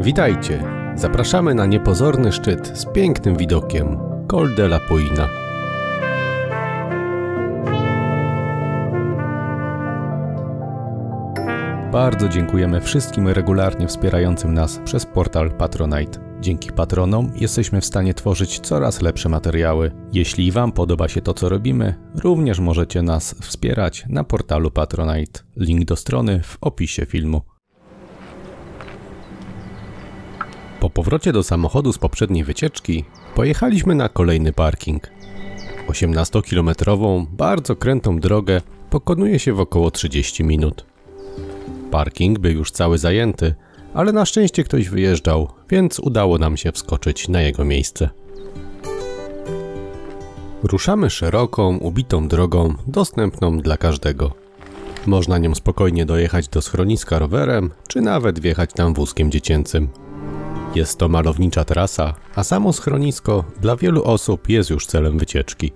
Witajcie! Zapraszamy na niepozorny szczyt z pięknym widokiem Col de la Poina. Bardzo dziękujemy wszystkim regularnie wspierającym nas przez portal Patronite. Dzięki patronom jesteśmy w stanie tworzyć coraz lepsze materiały. Jeśli Wam podoba się to, co robimy, również możecie nas wspierać na portalu Patronite. Link do strony w opisie filmu. Po powrocie do samochodu z poprzedniej wycieczki pojechaliśmy na kolejny parking. 18-kilometrową, bardzo krętą drogę pokonuje się w około 30 minut. Parking był już cały zajęty, ale na szczęście ktoś wyjeżdżał, więc udało nam się wskoczyć na jego miejsce. Ruszamy szeroką, ubitą drogą, dostępną dla każdego. Można nią spokojnie dojechać do schroniska rowerem, czy nawet wjechać tam wózkiem dziecięcym. Jest to malownicza trasa, a samo schronisko dla wielu osób jest już celem wycieczki.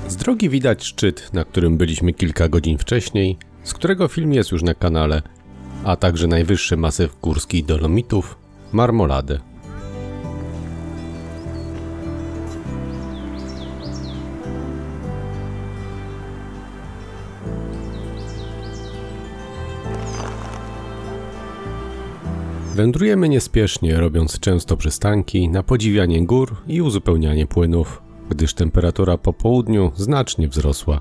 Z drogi widać szczyt, na którym byliśmy kilka godzin wcześniej, z którego film jest już na kanale, a także najwyższy masyw górski Dolomitów, Marmolady. Wędrujemy niespiesznie, robiąc często przystanki na podziwianie gór i uzupełnianie płynów, gdyż temperatura po południu znacznie wzrosła.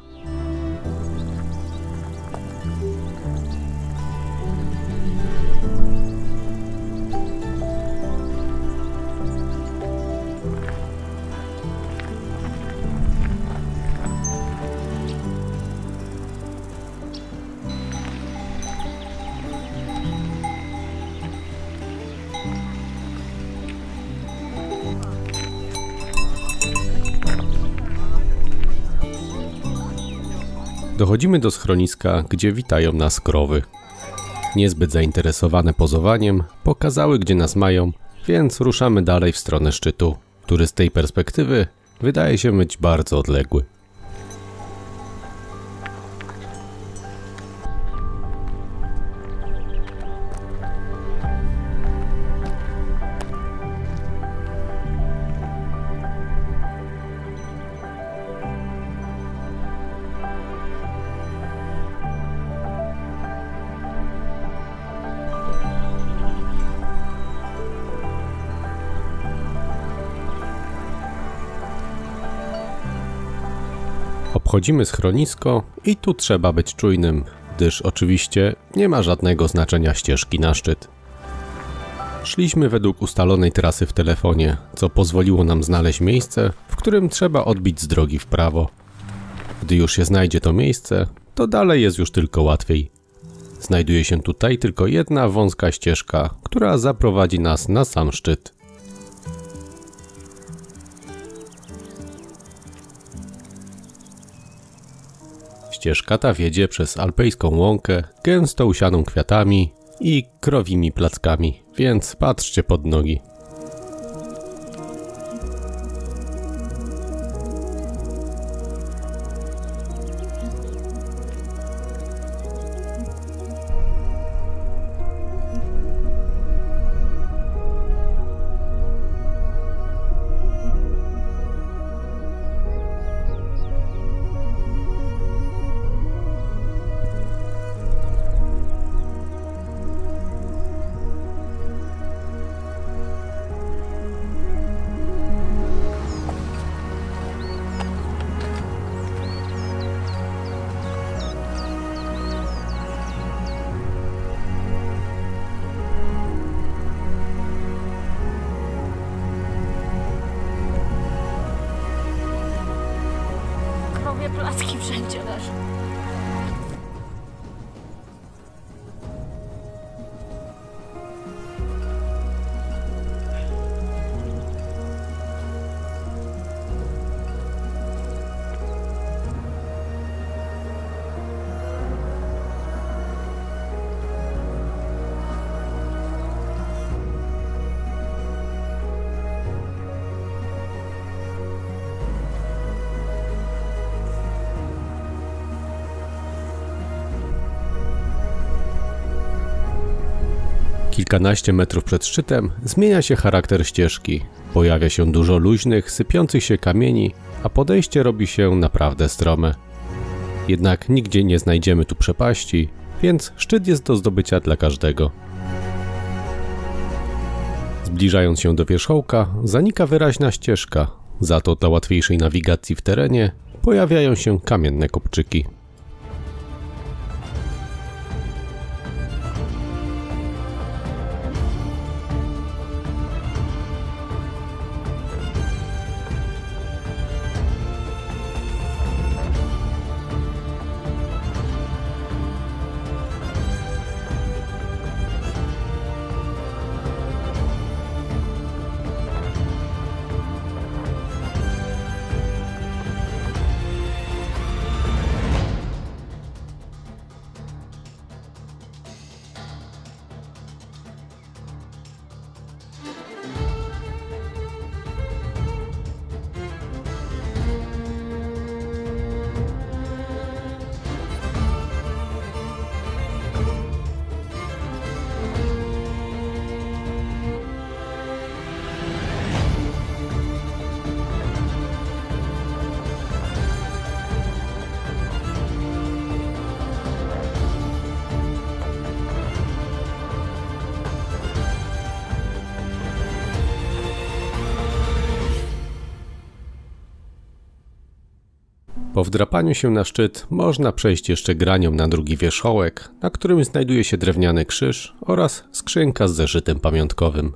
Dochodzimy do schroniska, gdzie witają nas krowy. Niezbyt zainteresowane pozowaniem, pokazały, gdzie nas mają, więc ruszamy dalej w stronę szczytu, który z tej perspektywy wydaje się być bardzo odległy. Obchodzimy schronisko i tu trzeba być czujnym, gdyż oczywiście nie ma żadnego znaczenia ścieżki na szczyt. Szliśmy według ustalonej trasy w telefonie, co pozwoliło nam znaleźć miejsce, w którym trzeba odbić z drogi w prawo. Gdy już się znajdzie to miejsce, to dalej jest już tylko łatwiej. Znajduje się tutaj tylko jedna wąska ścieżka, która zaprowadzi nas na sam szczyt. Ścieżka ta wiedzie przez alpejską łąkę, gęsto usianą kwiatami i krowimi plackami, więc patrzcie pod nogi. Placki wszędzie leżą. Kilkanaście metrów przed szczytem zmienia się charakter ścieżki. Pojawia się dużo luźnych, sypiących się kamieni, a podejście robi się naprawdę strome. Jednak nigdzie nie znajdziemy tu przepaści, więc szczyt jest do zdobycia dla każdego. Zbliżając się do wierzchołka, zanika wyraźna ścieżka, za to dla łatwiejszej nawigacji w terenie pojawiają się kamienne kopczyki. Po wdrapaniu się na szczyt można przejść jeszcze granią na drugi wierzchołek, na którym znajduje się drewniany krzyż oraz skrzynka z zeszytem pamiątkowym.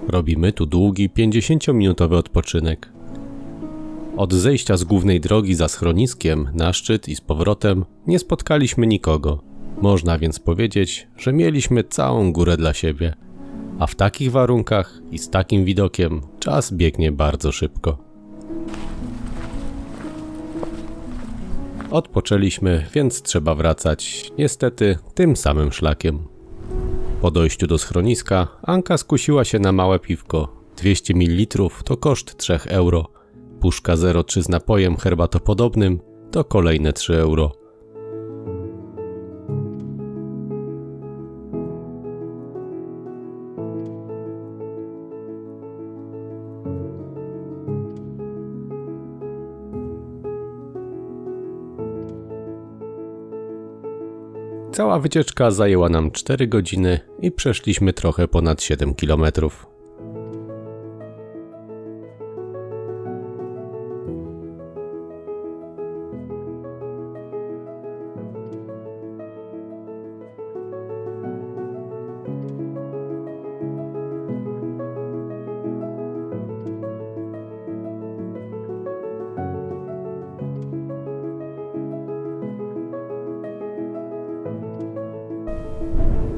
Robimy tu długi 50-minutowy odpoczynek. Od zejścia z głównej drogi za schroniskiem na szczyt i z powrotem nie spotkaliśmy nikogo. Można więc powiedzieć, że mieliśmy całą górę dla siebie. A w takich warunkach i z takim widokiem czas biegnie bardzo szybko. Odpoczęliśmy, więc trzeba wracać, niestety tym samym szlakiem. Po dojściu do schroniska Anka skusiła się na małe piwko. 200 ml to koszt 3 euro. Puszka 0,3 z napojem herbatopodobnym to kolejne 3 euro. Cała wycieczka zajęła nam 4 godziny i przeszliśmy trochę ponad 7 km.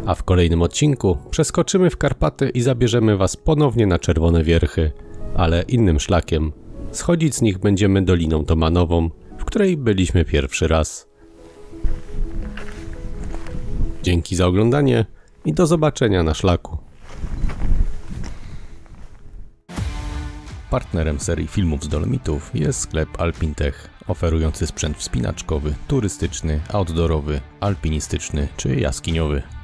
A w kolejnym odcinku przeskoczymy w Karpaty i zabierzemy Was ponownie na Czerwone Wierchy, ale innym szlakiem. Schodzić z nich będziemy Doliną Tomanową, w której byliśmy pierwszy raz. Dzięki za oglądanie i do zobaczenia na szlaku. Partnerem serii filmów z Dolomitów jest sklep Alpintech, oferujący sprzęt wspinaczkowy, turystyczny, outdoorowy, alpinistyczny czy jaskiniowy.